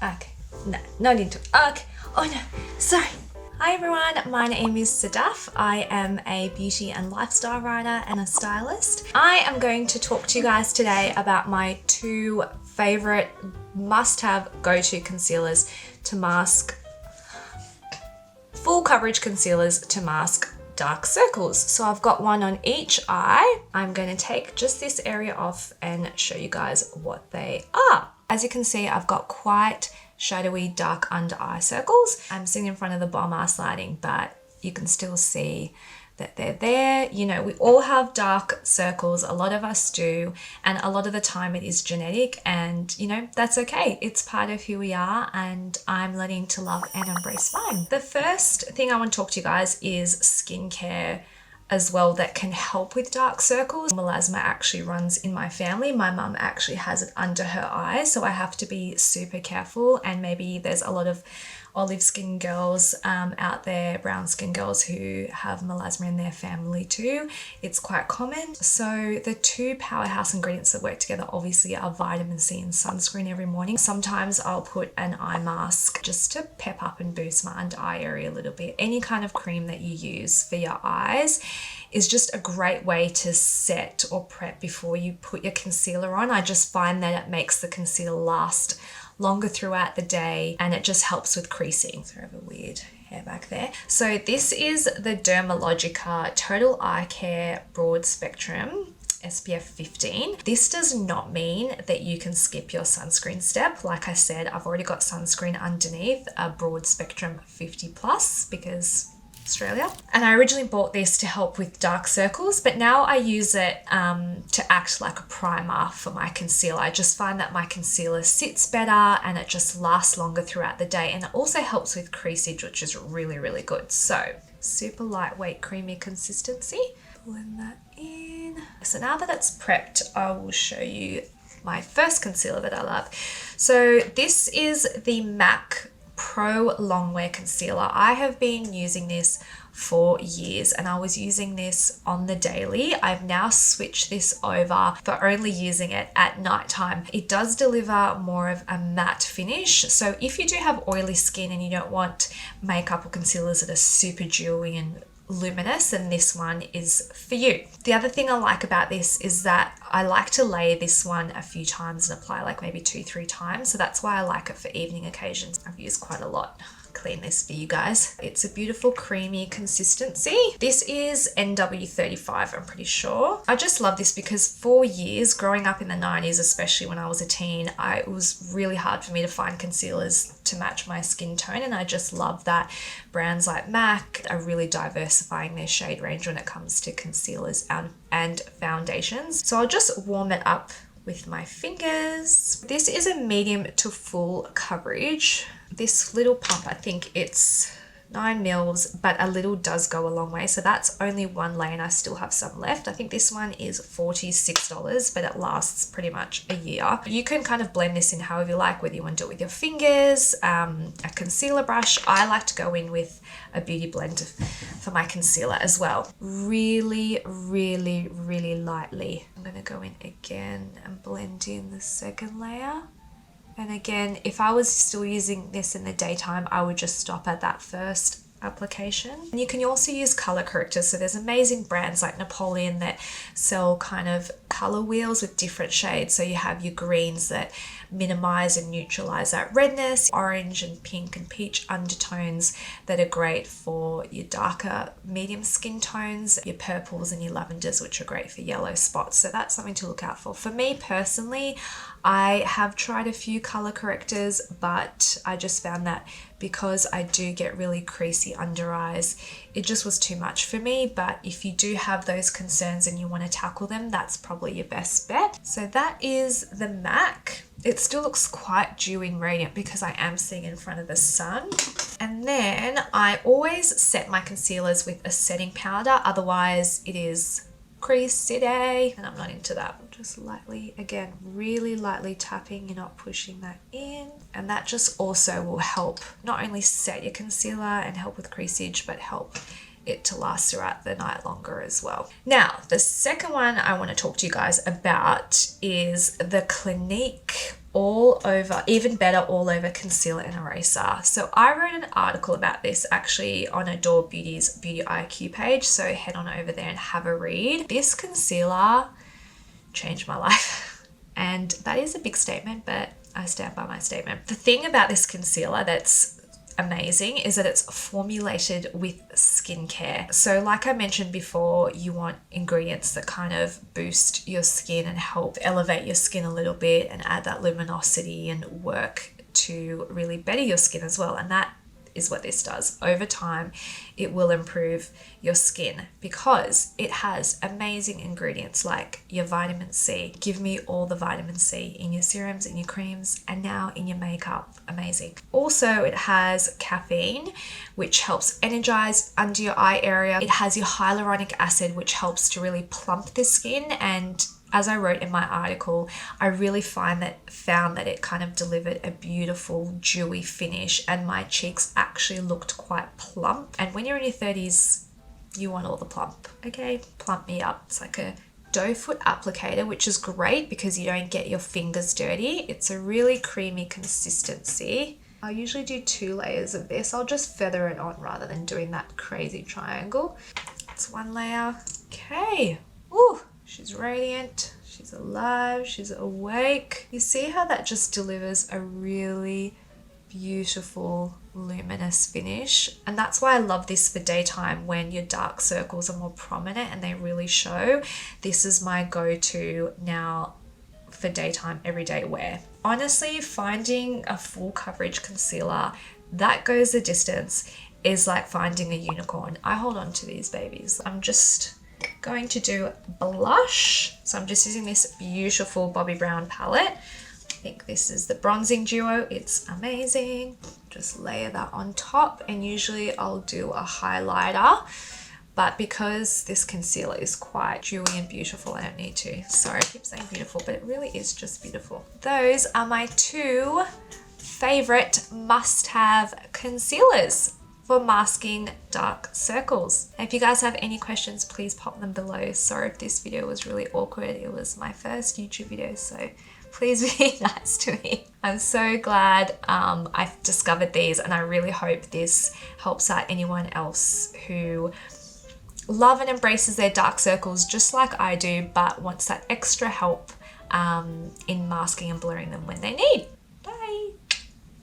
Okay, no need to. Okay, oh no, sorry. Hi everyone, my name is Sadaf. I am a beauty and lifestyle writer and a stylist. I am going to talk to you guys today about my two favorite must-have go-to concealers to mask, full coverage concealers to mask dark circles. So I've got one on each eye. I'm going to take just this area off and show you guys what they are. As you can see, I've got quite shadowy dark under eye circles. I'm sitting in front of the Bomb Mask lighting, but you can still see that they're there. You know, we all have dark circles, a lot of us do, and a lot of the time it is genetic, and you know, that's okay. It's part of who we are, and I'm learning to love and embrace mine. The first thing I want to talk to you guys is skincare as well that can help with dark circles. Melasma actually runs in my family. My mum actually has it under her eyes, so I have to be super careful, and maybe there's a lot of olive skin girls out there, brown skin girls who have melasma in their family too. It's quite common. So the two powerhouse ingredients that work together obviously are vitamin C and sunscreen every morning. Sometimes I'll put an eye mask just to pep up and boost my under eye area a little bit. Any kind of cream that you use for your eyes is just a great way to set or prep before you put your concealer on. I just find that it makes the concealer last longer throughout the day, and it just helps with creasing. So I have a weird hair back there. So this is the Dermalogica Total Eye Care Broad Spectrum SPF 15. This does not mean that you can skip your sunscreen step. Like I said, I've already got sunscreen underneath a broad spectrum 50 plus because Australia. And I originally bought this to help with dark circles, but now I use it to act like a primer for my concealer. I just find that my concealer sits better and it just lasts longer throughout the day, and it also helps with creasage, which is really, really good. So super lightweight, creamy consistency. Blend that in. So now that it's prepped, I will show you my first concealer that I love. So this is the MAC Pro Longwear Concealer. I have been using this for years, and I was using this on the daily. I've now switched this over for only using it at nighttime. It does deliver more of a matte finish. So if you do have oily skin and you don't want makeup or concealers that are super dewy and luminous, and this one is for you. The other thing I like about this is that I like to layer this one a few times and apply like maybe 2-3 times. So that's why I like it for evening occasions. I've used quite a lot. Clean this for you guys. It's a beautiful creamy consistency. This is NW35, I'm pretty sure. I just love this because for years, growing up in the 90s, especially when I was a teen, it was really hard for me to find concealers to match my skin tone, and I just love that brands like MAC are really diversifying their shade range when it comes to concealers and foundations. So I'll just warm it up with my fingers. This is a medium to full coverage. This little pump, I think it's 9 mils, but a little does go a long way. So that's only one layer and I still have some left. I think this one is $46, but it lasts pretty much a year. You can kind of blend this in however you like, whether you want to do it with your fingers, a concealer brush. I like to go in with a beauty blend for my concealer as well. Really, really, really lightly. I'm going to go in again and blend in the second layer. And again, if I was still using this in the daytime, I would just stop at that first application. And you can also use color correctors. So there's amazing brands like Napoleon that sell kind of color wheels with different shades. So you have your greens that minimize and neutralize that redness, orange and pink and peach undertones that are great for your darker medium skin tones, your purples and your lavenders, which are great for yellow spots. So that's something to look out for. For me personally, I have tried a few color correctors, but I just found that because I do get really creasy under eyes, it just was too much for me. But if you do have those concerns and you want to tackle them, that's probably your best bet. So that is the MAC. It still looks quite dewy and radiant because I am sitting in front of the sun. And then I always set my concealers with a setting powder, otherwise it is crease city, and I'm not into that. Just lightly, again, really lightly tapping, you're not pushing that in, and that just also will help not only set your concealer and help with creasage, but help it to last throughout the night longer as well. Now, the second one I want to talk to you guys about is the Clinique all over, even better, all over concealer and eraser. So I wrote an article about this actually on Adore Beauty's Beauty IQ page, so head on over there and have a read. This concealer changed my life. And that is a big statement, but I stand by my statement. The thing about this concealer that's amazing is that it's formulated with skincare. So like I mentioned before, you want ingredients that kind of boost your skin and help elevate your skin a little bit and add that luminosity and work to really better your skin as well. And that is what this does. Over time, it will improve your skin because it has amazing ingredients like your vitamin C. Give me all the vitamin C in your serums, in your creams, and now in your makeup. Amazing. Also, it has caffeine, which helps energize under your eye area. It has your hyaluronic acid, which helps to really plump the skin. And as I wrote in my article, I really found that it kind of delivered a beautiful dewy finish, and my cheeks actually looked quite plump. And when you're in your 30s, you want all the plump, okay? Plump me up. It's like a doe foot applicator, which is great because you don't get your fingers dirty. It's a really creamy consistency. I usually do 2 layers of this. I'll just feather it on rather than doing that crazy triangle. It's 1 layer. Okay. Ooh. She's radiant, she's alive, she's awake. You see how that just delivers a really beautiful, luminous finish? And that's why I love this for daytime when your dark circles are more prominent and they really show. This is my go-to now for daytime, everyday wear. Honestly, finding a full coverage concealer that goes the distance is like finding a unicorn. I hold on to these babies. I'm just going to do blush. So I'm just using this beautiful Bobbi Brown palette. I think this is the Bronzing Duo. It's amazing. Just layer that on top, and usually I'll do a highlighter, but because this concealer is quite dewy and beautiful, I don't need to. Sorry, I keep saying beautiful, but it really is just beautiful. Those are my 2 favorite must-have concealers for masking dark circles. If you guys have any questions, please pop them below. Sorry if this video was really awkward. It was my first YouTube video, so please be nice to me. I'm so glad I've discovered these, and I really hope this helps out anyone else who love and embraces their dark circles just like I do, but wants that extra help in masking and blurring them when they need.